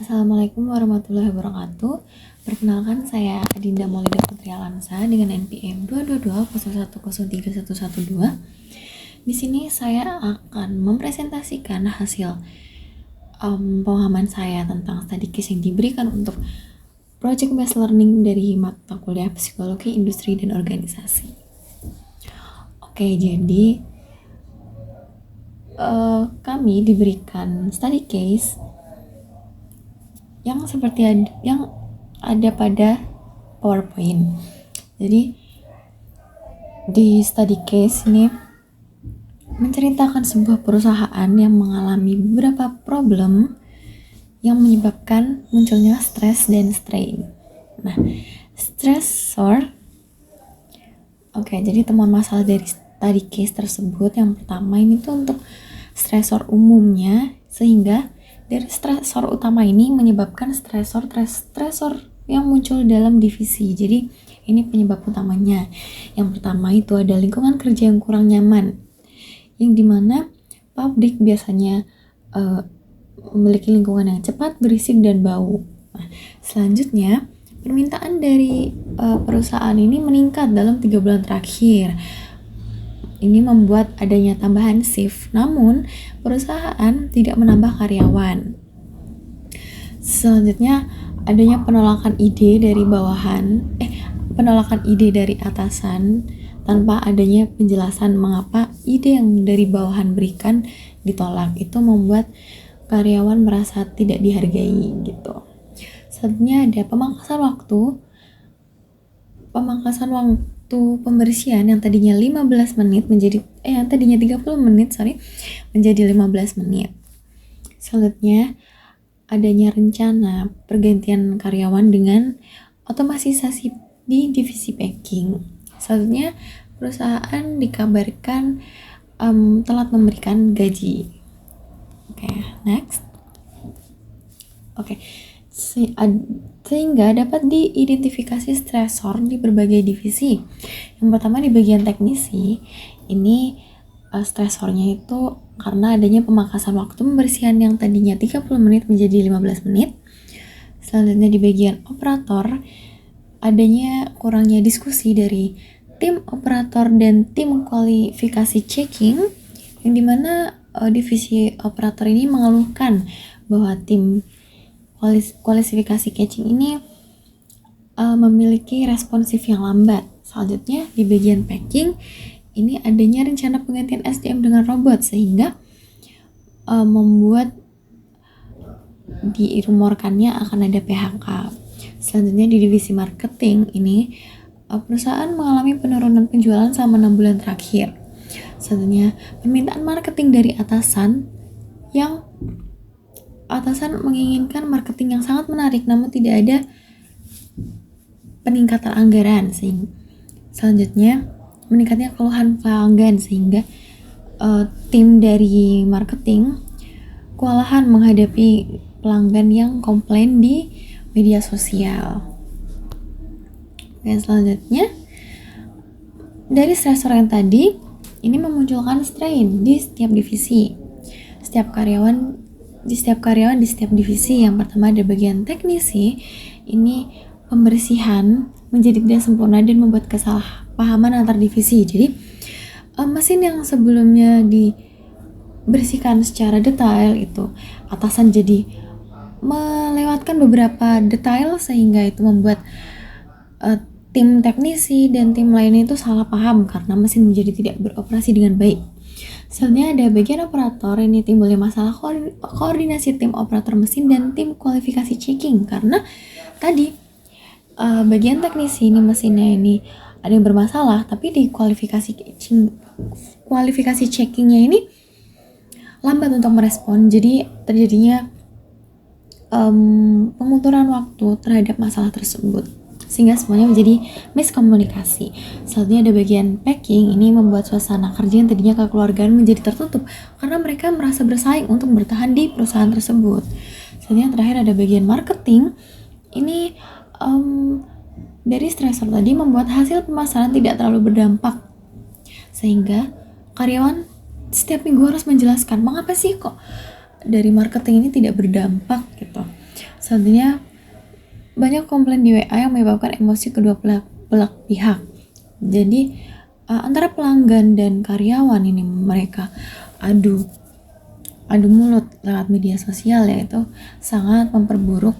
Assalamualaikum warahmatullahi wabarakatuh. Perkenalkan, saya Adinda Maulida Putri Alamsa dengan NPM 22201031112. Di sini saya akan mempresentasikan hasil pemahaman saya tentang study case yang diberikan untuk project based learning dari mata kuliah Psikologi Industri dan Organisasi. Oke, jadi kami diberikan study case yang seperti yang ada pada PowerPoint. Jadi di study case ini menceritakan sebuah perusahaan yang mengalami beberapa problem yang menyebabkan munculnya stres dan strain. Nah, stressor. Jadi temuan masalah dari study case tersebut yang pertama ini tuh untuk stresor umumnya, sehingga dari stresor utama ini menyebabkan stresor yang muncul dalam divisi. Jadi ini penyebab utamanya. Yang pertama itu ada lingkungan kerja yang kurang nyaman, yang dimana pabrik biasanya memiliki lingkungan yang cepat, berisik, dan bau. Nah, selanjutnya permintaan dari perusahaan ini meningkat dalam 3 bulan terakhir. Ini membuat adanya tambahan shift, namun perusahaan tidak menambah karyawan. Selanjutnya, adanya penolakan ide dari atasan tanpa adanya penjelasan mengapa ide yang dari bawahan berikan ditolak. Itu membuat karyawan merasa tidak dihargai gitu. Selanjutnya ada pemangkasan waktu pembersihan yang tadinya 15 menit menjadi yang tadinya 30 menit menjadi 15 menit. Selanjutnya adanya rencana pergantian karyawan dengan otomatisasi di divisi packing. Selanjutnya perusahaan dikabarkan telat memberikan gaji. Next. Sehingga dapat diidentifikasi stresor di berbagai divisi. Yang pertama di bagian teknisi, ini stresornya itu karena adanya pemangkasan waktu pembersihan yang tadinya 30 menit menjadi 15 menit. Selanjutnya di bagian operator, adanya kurangnya diskusi dari tim operator dan tim kualifikasi checking, yang dimana divisi operator ini mengeluhkan bahwa tim kualifikasi catching ini memiliki responsif yang lambat. Selanjutnya di bagian packing, ini adanya rencana penggantian SDM dengan robot, sehingga membuat dirumorkannya akan ada PHK. Selanjutnya di divisi marketing ini perusahaan mengalami penurunan penjualan selama 6 bulan terakhir. Selanjutnya permintaan marketing dari atasan menginginkan marketing yang sangat menarik, namun tidak ada peningkatan anggaran. Selanjutnya meningkatnya keluhan pelanggan, sehingga tim dari marketing kewalahan menghadapi pelanggan yang komplain di media sosial. Dan selanjutnya dari stresor yang tadi ini memunculkan strain di setiap divisi. Setiap karyawan di setiap divisi. Yang pertama ada bagian teknisi, ini pembersihan menjadi tidak sempurna dan membuat kesalahpahaman antar divisi. Jadi mesin yang sebelumnya dibersihkan secara detail, itu atasan jadi melewatkan beberapa detail, sehingga itu membuat tim teknisi dan tim lainnya itu salah paham karena mesin menjadi tidak beroperasi dengan baik. Selanjutnya ada bagian operator, ini timbulnya masalah koordinasi tim operator mesin dan tim kualifikasi checking, karena tadi bagian teknisi ini mesinnya ini ada yang bermasalah, tapi di kualifikasi checkingnya ini lambat untuk merespon, jadi terjadinya penguturan waktu terhadap masalah tersebut, sehingga semuanya menjadi miskomunikasi. Selanjutnya ada bagian packing, ini membuat suasana kerja yang tadinya kekeluargaan menjadi tertutup karena mereka merasa bersaing untuk bertahan di perusahaan tersebut. Selanjutnya yang terakhir ada bagian marketing, ini dari stresor tadi membuat hasil pemasaran tidak terlalu berdampak, sehingga karyawan setiap minggu harus menjelaskan mengapa sih kok dari marketing ini tidak berdampak gitu. Selanjutnya, banyak komplain di WA yang menyebabkan emosi kedua belah pihak. Jadi antara pelanggan dan karyawan ini mereka adu mulut lewat media sosial, ya, itu sangat memperburuk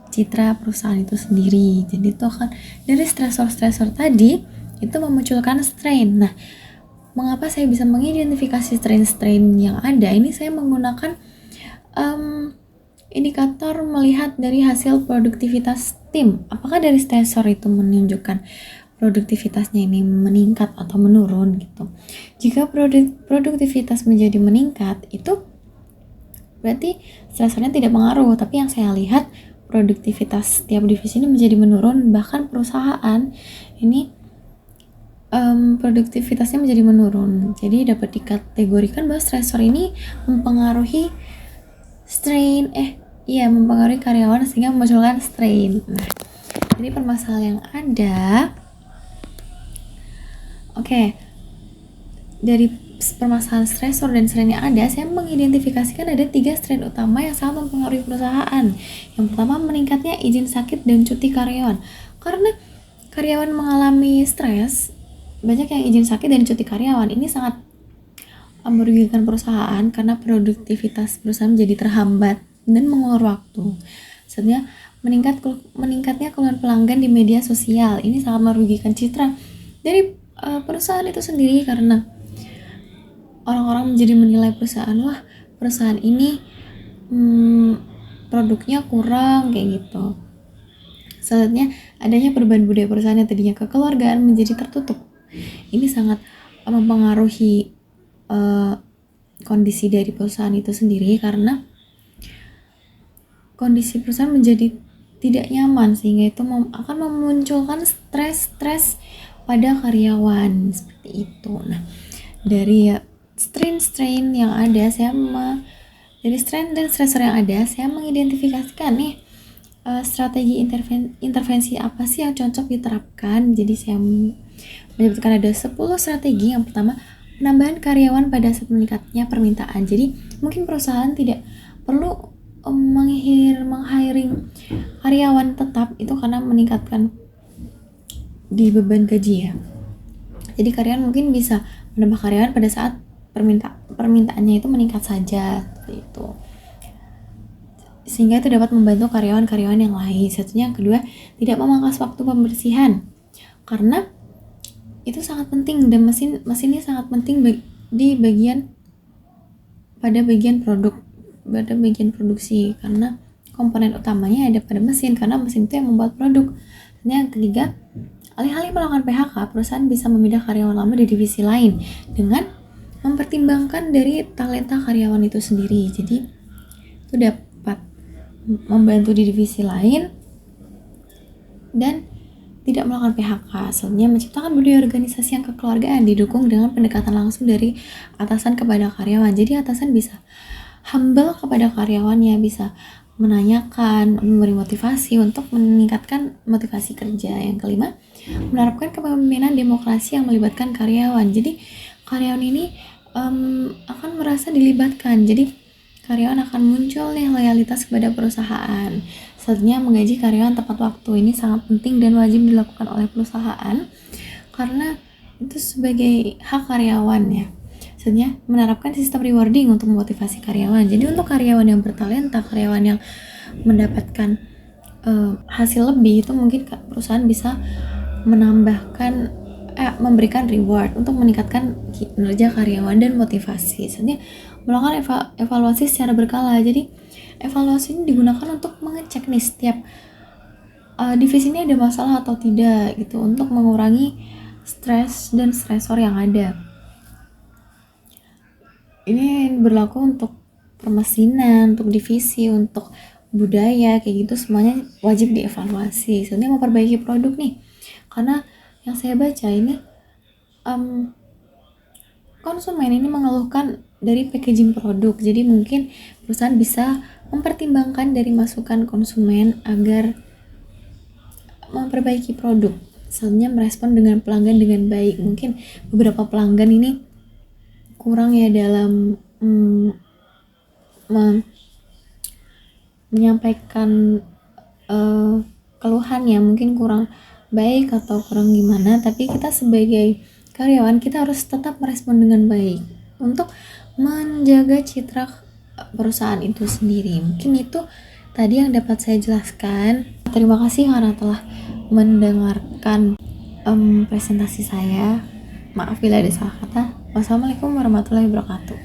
citra perusahaan itu sendiri. Jadi itu akan dari stresor-stresor tadi itu memunculkan strain. Nah, mengapa saya bisa mengidentifikasi strain-strain yang ada? Ini saya menggunakan indikator melihat dari hasil produktivitas tim. Apakah dari stresor itu menunjukkan produktivitasnya ini meningkat atau menurun gitu. Jika produktivitas menjadi meningkat, itu berarti stresornya tidak pengaruh. Tapi yang saya lihat produktivitas tiap divisi ini menjadi menurun, bahkan perusahaan ini produktivitasnya menjadi menurun. Jadi dapat dikategorikan bahwa stresor ini mempengaruhi mempengaruhi karyawan sehingga memunculkan strain. Nah, jadi permasalahan yang ada, dari permasalahan stresor dan strain yang ada, saya mengidentifikasikan ada 3 strain utama yang sangat mempengaruhi perusahaan. Yang pertama, meningkatnya izin sakit dan cuti karyawan. Karena karyawan mengalami stres, banyak yang izin sakit dan cuti karyawan. Ini sangat merugikan perusahaan karena produktivitas perusahaan menjadi terhambat dan mengulur waktu. Sebenarnya meningkatnya keluhan pelanggan di media sosial. Ini sangat merugikan citra dari perusahaan itu sendiri karena orang-orang menjadi menilai perusahaan ini produknya kurang kayak gitu. Selanjutnya, adanya perubahan budaya perusahaan yang tadinya kekeluargaan menjadi tertutup. Ini sangat mempengaruhi kondisi dari perusahaan itu sendiri karena kondisi perusahaan menjadi tidak nyaman sehingga itu akan memunculkan stres pada karyawan seperti itu. Nah, dari strain yang ada, dari strain dan stressor yang ada, saya mengidentifikasikan nih strategi intervensi apa sih yang cocok diterapkan. Jadi saya menyebutkan ada 10 strategi. Yang pertama, penambahan karyawan pada saat meningkatnya permintaan. Jadi mungkin perusahaan tidak perlu meng-hiring karyawan tetap itu karena meningkatkan di beban gaji, ya. Jadi karyawan mungkin bisa menambah karyawan pada saat permintaannya itu meningkat saja, seperti itu. Sehingga itu dapat membantu karyawan-karyawan yang lain. Satunya yang kedua, tidak memangkas waktu pembersihan. Karena itu sangat penting dan mesinnya sangat penting pada bagian produksi karena komponen utamanya ada pada mesin karena mesin itu yang membuat produk. Dan yang ketiga, alih-alih melakukan PHK, perusahaan bisa memindah karyawan lama di divisi lain dengan mempertimbangkan dari talenta karyawan itu sendiri. Jadi itu dapat membantu di divisi lain dan tidak melakukan PHK. Selanjutnya, menciptakan budaya organisasi yang kekeluargaan didukung dengan pendekatan langsung dari atasan kepada karyawan. Jadi atasan bisa humble kepada karyawannya, bisa menanyakan, memberi motivasi untuk meningkatkan motivasi kerja. Yang kelima, menerapkan kepemimpinan demokrasi yang melibatkan karyawan. Jadi karyawan ini akan merasa dilibatkan. Jadi karyawan akan muncul nih loyalitas kepada perusahaan. Selanjutnya, menggaji karyawan tepat waktu. Ini sangat penting dan wajib dilakukan oleh perusahaan karena itu sebagai hak karyawan, ya. Selanjutnya, menerapkan sistem rewarding untuk memotivasi karyawan. Jadi untuk karyawan yang bertalenta, karyawan yang mendapatkan hasil lebih, itu mungkin perusahaan bisa memberikan reward untuk meningkatkan kinerja karyawan dan motivasi. Selanjutnya, melakukan evaluasi secara berkala. Jadi evaluasi ini digunakan untuk mengecek nih setiap divisi ini ada masalah atau tidak gitu, untuk mengurangi stres dan stresor yang ada. Ini berlaku untuk permesinan, untuk divisi, untuk budaya kayak gitu, semuanya wajib dievaluasi. Selanjutnya, memperbaiki produk nih, karena yang saya baca ini konsumen ini mengeluhkan dari packaging produk. Jadi mungkin perusahaan bisa mempertimbangkan dari masukan konsumen agar memperbaiki produk. Selanjutnya, merespon dengan pelanggan dengan baik. Mungkin beberapa pelanggan ini kurang ya dalam menyampaikan keluhan yang mungkin kurang baik atau kurang gimana, tapi kita sebagai karyawan kita harus tetap merespon dengan baik untuk menjaga citra perusahaan itu sendiri. Mungkin itu tadi yang dapat saya jelaskan. Terima kasih karena telah mendengarkan presentasi saya. Maaf bila ada salah kata. Wassalamualaikum warahmatullahi wabarakatuh.